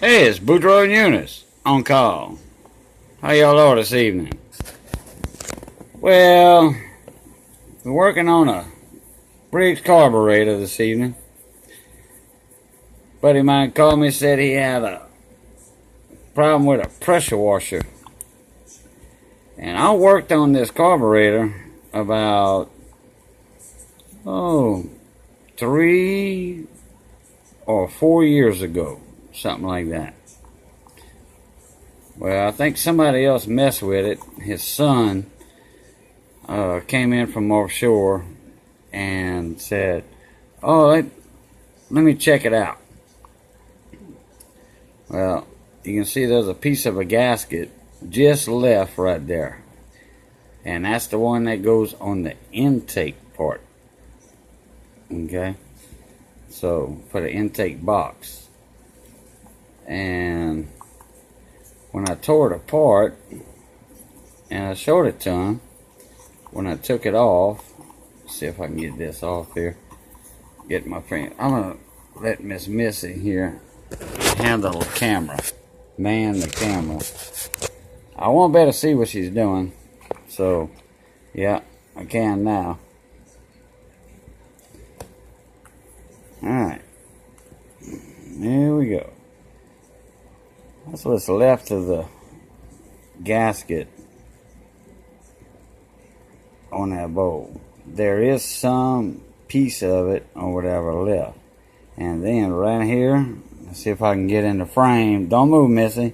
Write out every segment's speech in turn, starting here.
Hey, it's Boudreaux and Eunice on call. How y'all are this evening? Well, we're working on a Briggs carburetor this evening. Buddy of mine called me and said he had a problem with a pressure washer. And I worked on this carburetor about 3 or 4 years ago. Something like that. Well, I think somebody else messed with it. His son came in from offshore and said, "Oh, let me check it out." Well, you can see there's a piece of a gasket just left right there. And that's the one that goes on the intake part. Okay? So, for the intake box. And when I tore it apart, and I showed it to him, when I took it off, see if I can get this off here, get my friend, I'm going to let Miss Missy here handle the camera, man the camera. I won't be able to see what she's doing, so yeah, I can now. Alright, here we go. That's what's left of the gasket on that bowl. There is some piece of it or whatever left. And then right here, let's see if I can get in the frame. Don't move, Missy.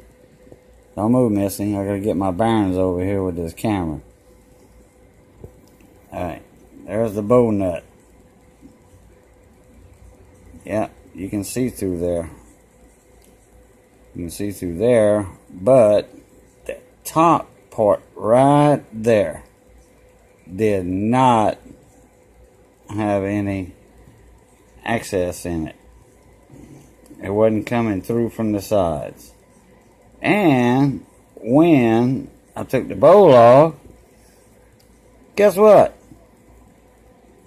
Don't move, Missy. I gotta get my bearings over here with this camera. Alright, there's the bow nut. Yeah, you can see through there. You can see through there, but the top part right there did not have any access in it. It wasn't coming through from the sides. And when I took the bowl off, guess what?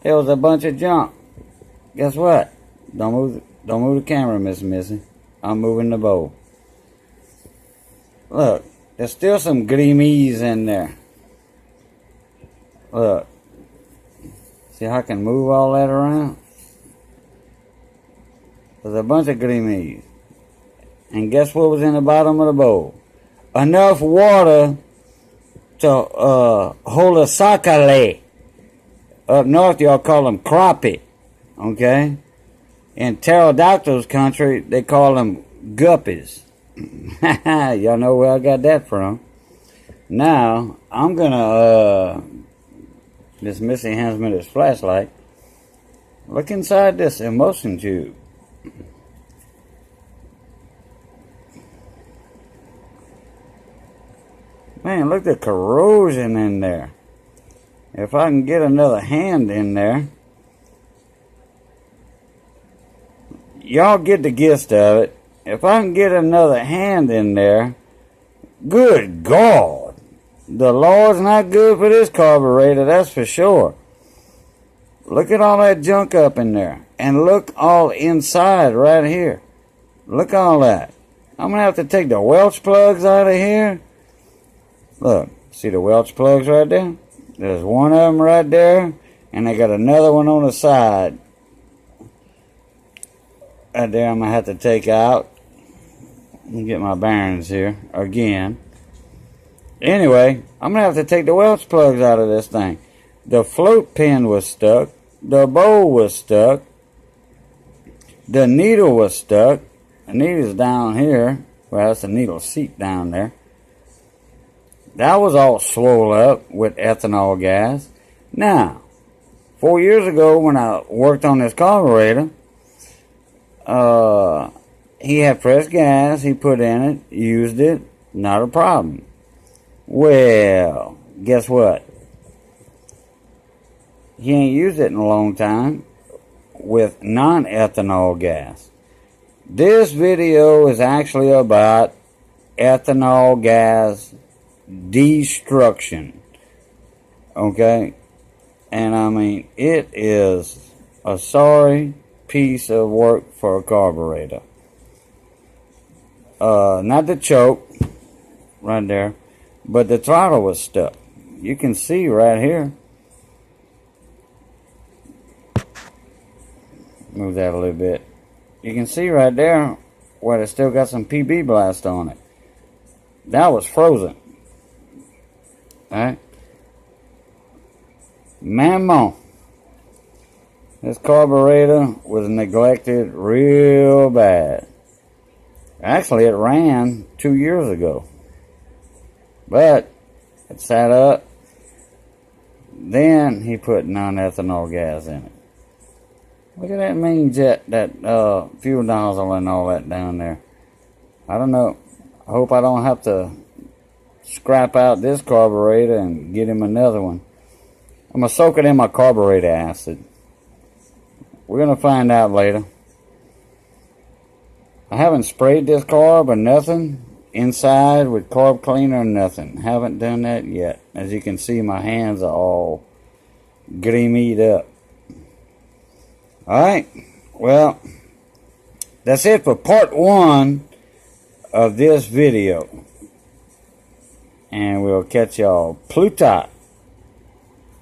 There was a bunch of junk. Guess what? Don't move the camera, Miss Missy. I'm moving the bowl. Look, there's still some greamies in there. Look. See how I can move all that around? There's a bunch of greamies. And guess what was in the bottom of the bowl? Enough water to hold a sakale. Up north, y'all call them crappie. Okay? In pterodactyls country, they call them guppies. Y'all know where I got that from. Now, I'm gonna, Miss Missy hands me this flashlight. Look inside this emulsion tube. Man, look at the corrosion in there. If I can get another hand in there. Y'all get the gist of it. If I can get another hand in there, good God, the Lord's not good for this carburetor, that's for sure. Look at all that junk up in there. And look all inside right here. Look all that. I'm going to have to take the Welch plugs out of here. Look, see the Welch plugs right there? There's one of them right there, and I got another one on the side. Right there I'm going to have to take out. Let me get my bearings here again. Anyway, I'm going to have to take the Welch plugs out of this thing. The float pin was stuck. The bowl was stuck. The needle was stuck. The needle's down here. Well, that's the needle seat down there. That was all swollen up with ethanol gas. Now, 4 years ago when I worked on this carburetor, he had fresh gas, he put in it, used it, not a problem. Well, guess what? He ain't used it in a long time with non-ethanol gas. This video is actually about ethanol gas destruction. Okay? And I mean, it is a sorry piece of work for a carburetor. not the choke right there, but the throttle was stuck. You can see right here. Move that a little bit. You can see right there where it's still got some PB blast on it. That was frozen. Alright. Mammo. This carburetor was neglected real bad. Actually, it ran 2 years ago. But it sat up. Then he put non-ethanol gas in it. Look at that mean jet, that fuel nozzle and all that down there. I don't know. I hope I don't have to scrap out this carburetor and get him another one. I'm going to soak it in my carburetor acid. We're going to find out later. I haven't sprayed this carb or nothing inside with carb cleaner or nothing. Haven't done that yet. As you can see, my hands are all grimied up. Alright, well, that's it for part 1 of this video. And we'll catch y'all Plutot.